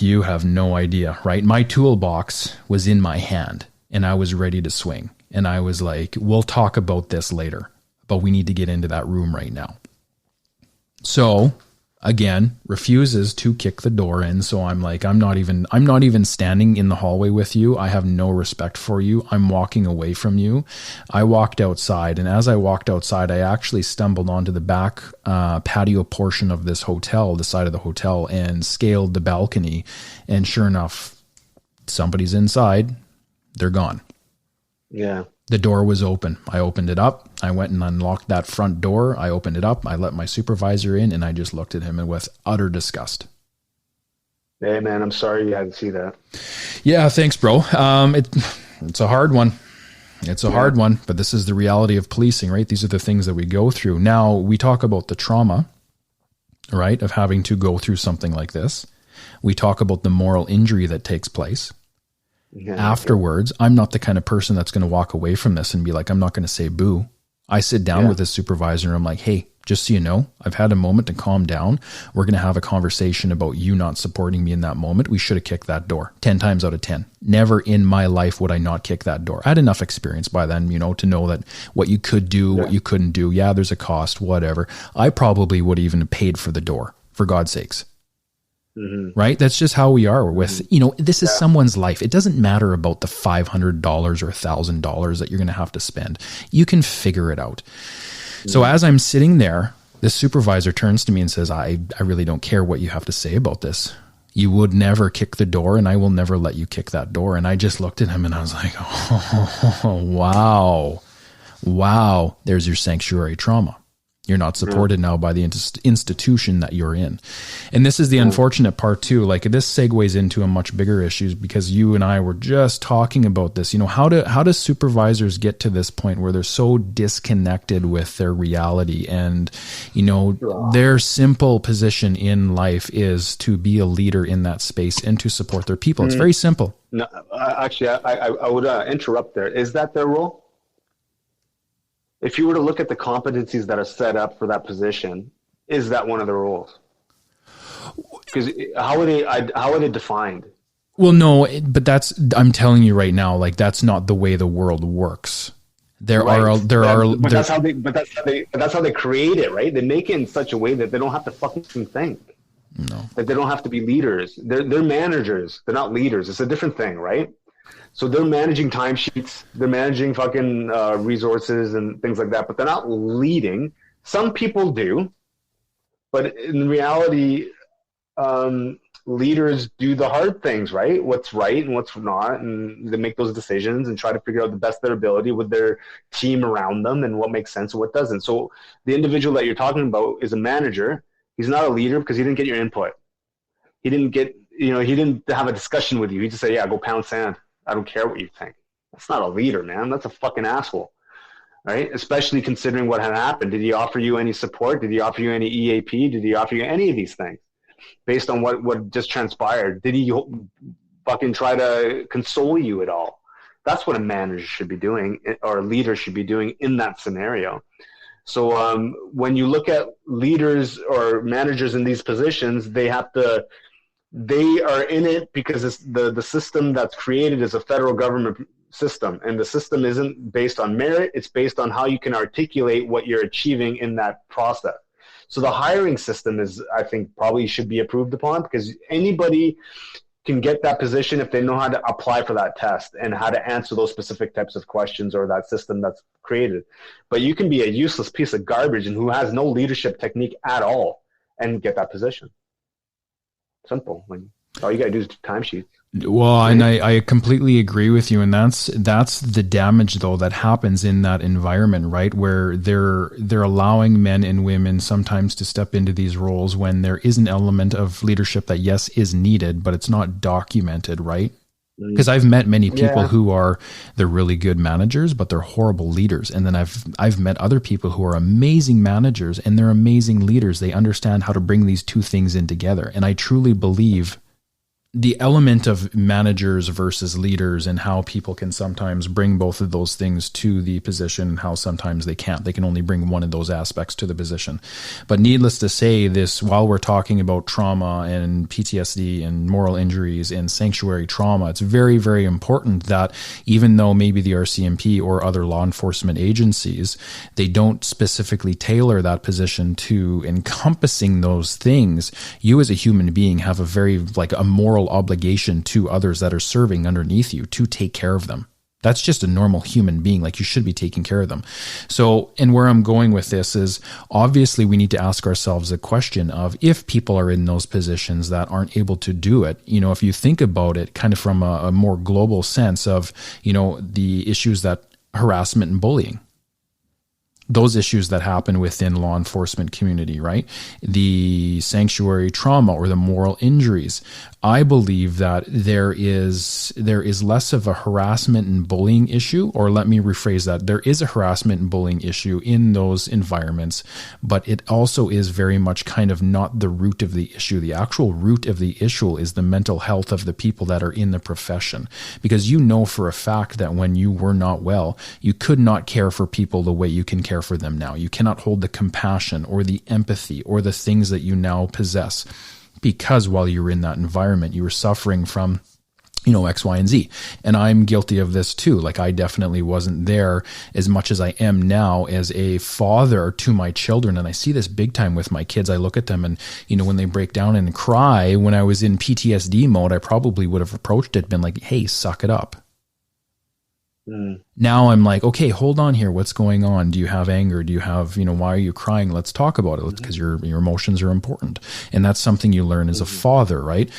you have no idea, right? My toolbox was in my hand and I was ready to swing. And I was like, we'll talk about this later, but we need to get into that room right now. So again, refuses to kick the door in. So I'm like, I'm not even standing in the hallway with you. I have no respect for you. I'm walking away from you. I walked outside, and as I walked outside, I actually stumbled onto the back patio portion of this hotel, the side of the hotel, and scaled the balcony. And sure enough, somebody's inside. They're gone. Yeah. The door was open. I opened it up. I went and unlocked that front door. I opened it up. I let my supervisor in and I just looked at him with utter disgust. Hey man, I'm sorry you had to see that. Yeah, thanks, bro. It's a hard one. It's a hard one, but this is the reality of policing, right? These are the things that we go through. Now we talk about the trauma, right, of having to go through something like this. We talk about the moral injury that takes place. Yeah, afterwards, I'm not the kind of person that's going to walk away from this and be like, I'm not going to say boo. I sit down with this supervisor and I'm like, hey, just so you know, I've had a moment to calm down. We're going to have a conversation about you not supporting me in that moment. We should have kicked that door 10 times out of 10. Never in my life would I not kick that door. I had enough experience by then, you know, to know that what you could do, what you couldn't do. Yeah, there's a cost, whatever. I probably would have even paid for the door, for God's sakes. Right? That's just how we are with, you know, this is someone's life. It doesn't matter about the $500 or $1,000 that you're going to have to spend. You can figure it out. So as I'm sitting there, the supervisor turns to me and says, I really don't care what you have to say about this. You would never kick the door, and I will never let you kick that door. And I just looked at him and I was like, wow. There's your sanctuary trauma. You're not supported now by the institution that you're in. And this is the unfortunate part too. Like, this segues into a much bigger issue, because you and I were just talking about this. You know, how do supervisors get to this point where they're so disconnected with their reality, and, you know, their simple position in life is to be a leader in that space and to support their people. It's very simple. No, actually, I would interrupt there. Is that their role? If you were to look at the competencies that are set up for that position, is that one of the roles? Because how are they defined? Well, no, but I'm telling you right now, like, that's not the way the world works. That's how they create it, right? They make it in such a way that they don't have to fucking think. No. That they don't have to be leaders. They're managers. They're not leaders. It's a different thing, right? So they're managing timesheets, they're managing fucking resources and things like that, but they're not leading. Some people do, but in reality, leaders do the hard things, right? What's right and what's not, and they make those decisions and try to figure out the best of their ability with their team around them and what makes sense and what doesn't. So the individual that you're talking about is a manager. He's not a leader because he didn't get your input. He didn't have a discussion with you. He just said, yeah, go pound sand. I don't care what you think. That's not a leader, man. That's a fucking asshole, right? Especially considering what had happened. Did he offer you any support? Did he offer you any EAP? Did he offer you any of these things based on what just transpired? Did he fucking try to console you at all? That's what a manager should be doing, or a leader should be doing in that scenario. So when you look at leaders or managers in these positions, they are in it because the system that's created is a federal government system, and the system isn't based on merit. It's based on how you can articulate what you're achieving in that process. So the hiring system I think, probably should be approved upon, because anybody can get that position if they know how to apply for that test and how to answer those specific types of questions or that system that's created. But you can be a useless piece of garbage and who has no leadership technique at all and get that position. Simple. Like, all you gotta do is do timesheets. Well, and I completely agree with you, and that's the damage though that happens in that environment, right? Where they're allowing men and women sometimes to step into these roles when there is an element of leadership that, yes, is needed, but it's not documented, right? Because I've met many people who they're really good managers, but they're horrible leaders. And then I've met other people who are amazing managers and they're amazing leaders. They understand how to bring these two things in together. And I truly believe the element of managers versus leaders and how people can sometimes bring both of those things to the position and how sometimes they can't. They can only bring one of those aspects to the position. But needless to say, while we're talking about trauma and PTSD and moral injuries and sanctuary trauma, it's very, very important that even though maybe the RCMP or other law enforcement agencies, they don't specifically tailor that position to encompassing those things, you as a human being have a moral obligation to others that are serving underneath you to take care of them. That's just a normal human being. Like, you should be taking care of them. So, and where I'm going with this is, obviously we need to ask ourselves a question of, if people are in those positions that aren't able to do it, you know, if you think about it kind of from a more global sense of, you know, the issues that harassment and bullying, those issues that happen within law enforcement community, right? The sanctuary trauma or the moral injuries. I believe that there is less of a harassment and bullying issue, or let me rephrase that. There is a harassment and bullying issue in those environments, but it also is very much kind of not the root of the issue. The actual root of the issue is the mental health of the people that are in the profession. Because you know for a fact that when you were not well, you could not care for people the way you can care for them now. You cannot hold the compassion or the empathy or the things that you now possess, because while you were in that environment, you were suffering from, X, Y, and Z. And I'm guilty of this too. Like, I definitely wasn't there as much as I am now as a father to my children. And I see this big time with my kids. I look at them and, when they break down and cry, when I was in PTSD mode, I probably would have approached it, been like, hey, suck it up. Now I'm like, okay, hold on here. What's going on? Do you have anger? Do you have, why are you crying? Let's talk about it. Because your emotions are important. And that's something you learn as a father, right?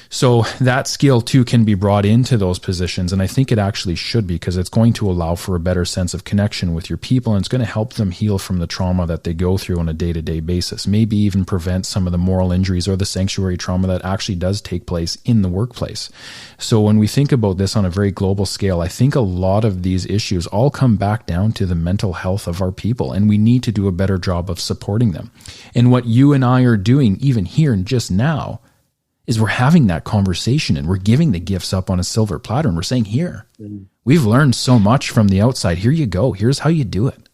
So that skill too can be brought into those positions. And I think it actually should be, because it's going to allow for a better sense of connection with your people. And it's going to help them heal from the trauma that they go through on a day-to-day basis. Maybe even prevent some of the moral injuries or the sanctuary trauma that actually does take place in the workplace. So when we think about this on a very global scale, I think a lot of these issues all come back down to the mental health of our people. And we need to do a better job of supporting them. And what you and I are doing even here and just now is we're having that conversation, and we're giving the gifts up on a silver platter, and we're saying, here, we've learned so much from the outside. Here you go. Here's how you do it.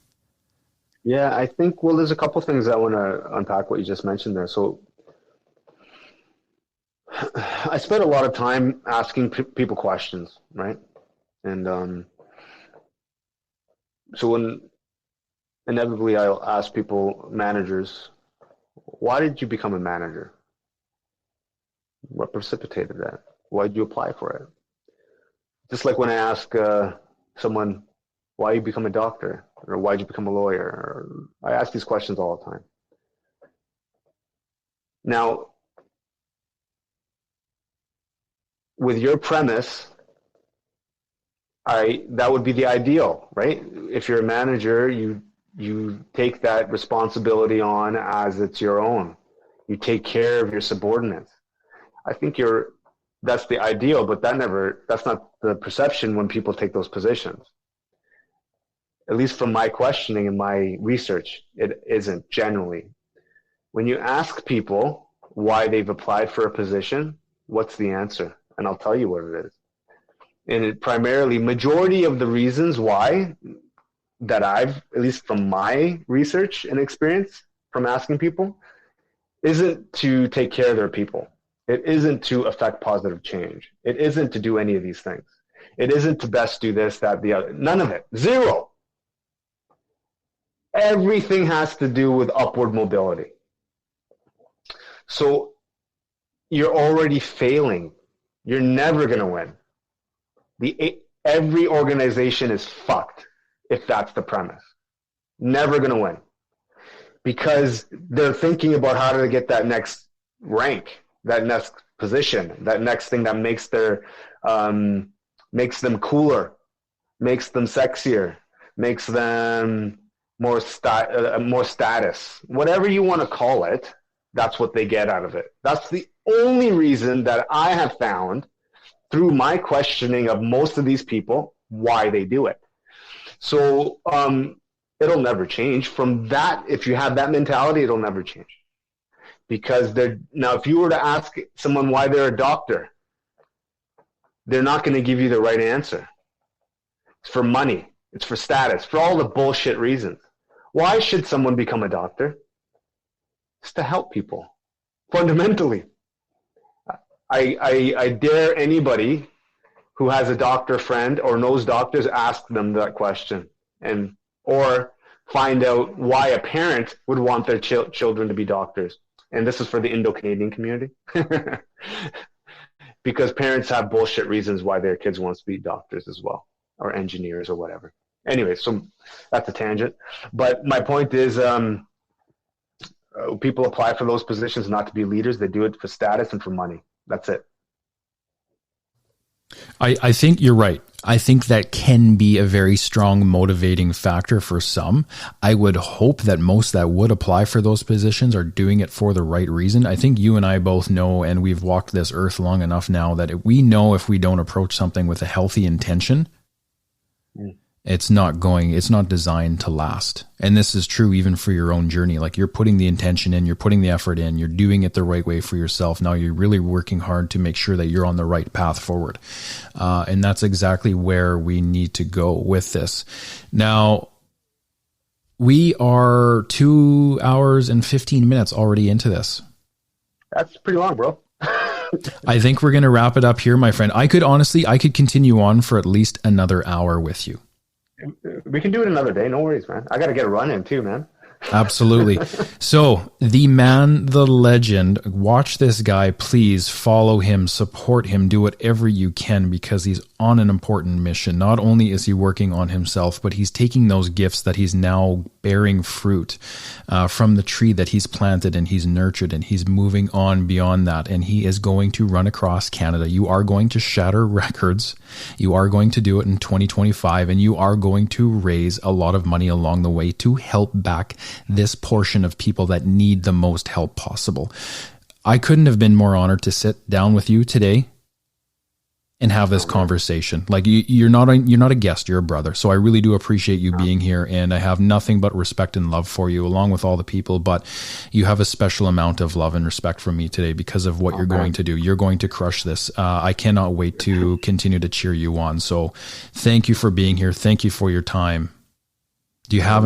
Yeah, I think, there's a couple things I want to unpack what you just mentioned there. So I spent a lot of time asking people questions, right? And so when inevitably I'll ask people, managers, why did you become a manager? What precipitated that? Why did you apply for it? Just like when I ask someone, why you become a doctor? Or why did you become a lawyer? Or I ask these questions all the time. Now, with your premise, that would be the ideal, right? If you're a manager, you take that responsibility on as it's your own. You take care of your subordinates. I think that's the ideal, but that's not the perception when people take those positions. At least from my questioning and my research, it isn't generally. When you ask people why they've applied for a position, what's the answer? And I'll tell you what it is. And it primarily, majority of the reasons why that I've, at least from my research and experience from asking people, isn't to take care of their people. It isn't to affect positive change. It isn't to do any of these things. It isn't to best do this, that, the other. None of it. Zero. Everything has to do with upward mobility. So you're already failing. You're never going to win. Every organization is fucked if that's the premise. Never going to win. Because they're thinking about how to get that next rank, that next position, that next thing that makes them cooler, makes them sexier, makes them more status. Whatever you want to call it, that's what they get out of it. That's the only reason that I have found through my questioning of most of these people why they do it. So it'll never change. From that, if you have that mentality, it'll never change. Because now, if you were to ask someone why they're a doctor, they're not going to give you the right answer. It's for money. It's for status, for all the bullshit reasons. Why should someone become a doctor? It's to help people, fundamentally. I dare anybody who has a doctor friend or knows doctors, ask them that question, or find out why a parent would want their children to be doctors. And this is for the Indo-Canadian community. Because parents have bullshit reasons why their kids want to be doctors as well, or engineers or whatever. Anyway, so that's a tangent. But my point is, people apply for those positions not to be leaders. They do it for status and for money. That's it. I think you're right. I think that can be a very strong motivating factor for some. I would hope that most that would apply for those positions are doing it for the right reason. I think you and I both know, and we've walked this earth long enough now, that we know if we don't approach something with a healthy intention, it's not designed to last. And this is true even for your own journey. Like, you're putting the intention in, you're putting the effort in, you're doing it the right way for yourself. Now you're really working hard to make sure that you're on the right path forward. And that's exactly where we need to go with this. Now, We are 2 hours and 15 minutes already into this. That's pretty long, bro. I think we're going to wrap it up here, my friend. I could continue on for at least another hour with you. We can do it another day. No worries, man. I got to get a run in too, man. Absolutely. So the man, the legend, watch this guy, please follow him, support him, do whatever you can, because he's on an important mission. Not only is he working on himself, but he's taking those gifts that he's now bearing fruit from the tree that he's planted and he's nurtured, and he's moving on beyond that. And he is going to run across Canada. You are going to shatter records. You are going to do it in 2025, and you are going to raise a lot of money along the way to help back this portion of people that need the most help possible. I couldn't have been more honored to sit down with you today and have this conversation. Like you're not a guest, you're a brother. So I really do appreciate you being here, and I have nothing but respect and love for you, along with all the people. But you have a special amount of love and respect from me today because of what you're going to do. You're going to crush this. I cannot wait to continue to cheer you on. So thank you for being here. Thank you for your time. Do you have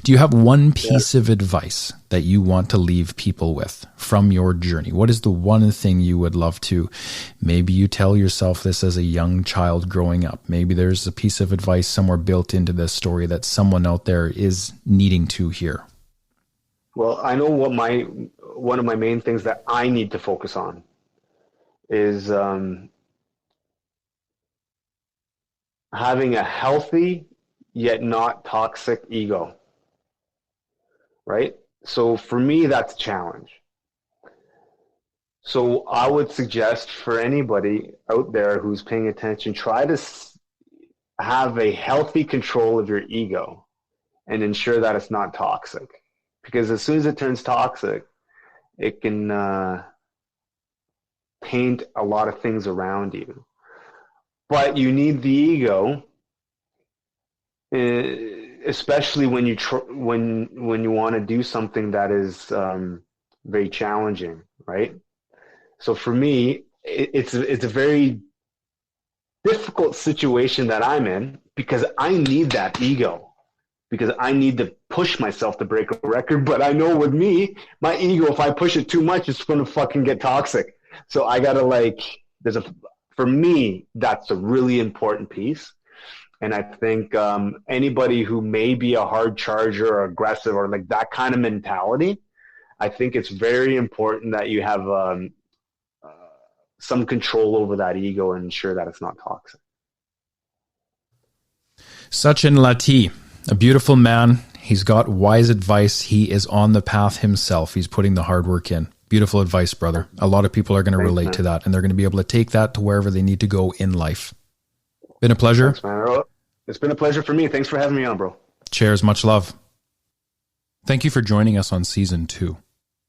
do you have one piece of advice that you want to leave people with from your journey? What is the one thing you would love to, maybe you tell yourself this as a young child growing up. Maybe there's a piece of advice somewhere built into this story that someone out there is needing to hear. Well, I know what one of my main things that I need to focus on is having a healthy yet not toxic ego, right? So for me, that's a challenge. So I would suggest for anybody out there who's paying attention, try to have a healthy control of your ego and ensure that it's not toxic. Because as soon as it turns toxic, it can paint a lot of things around you. But you need the ego, especially when you when you want to do something that is very challenging, right? So for me, it's a very difficult situation that I'm in because I need that ego, because I need to push myself to break a record. But I know with me, my ego, if I push it too much, it's going to fucking get toxic. So I gotta for me, that's a really important piece. And I think anybody who may be a hard charger or aggressive or like that kind of mentality, I think it's very important that you have some control over that ego and ensure that it's not toxic. Sachin Latti, a beautiful man. He's got wise advice. He is on the path himself. He's putting the hard work in. Beautiful advice, brother. A lot of people are going to relate to that, and they're going to be able to take that to wherever they need to go in life. Been a pleasure. Thanks, man. It's been a pleasure for me. Thanks for having me on, bro. Cheers. Much love. Thank you for joining us on season 2.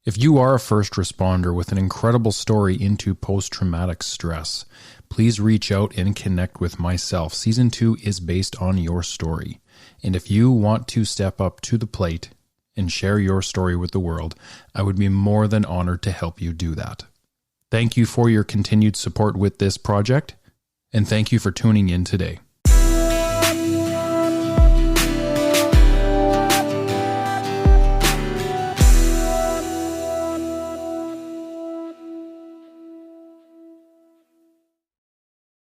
If you are a first responder with an incredible story into post-traumatic stress, please reach out and connect with myself. Season 2 is based on your story. And if you want to step up to the plate and share your story with the world, I would be more than honored to help you do that. Thank you for your continued support with this project, and thank you for tuning in today.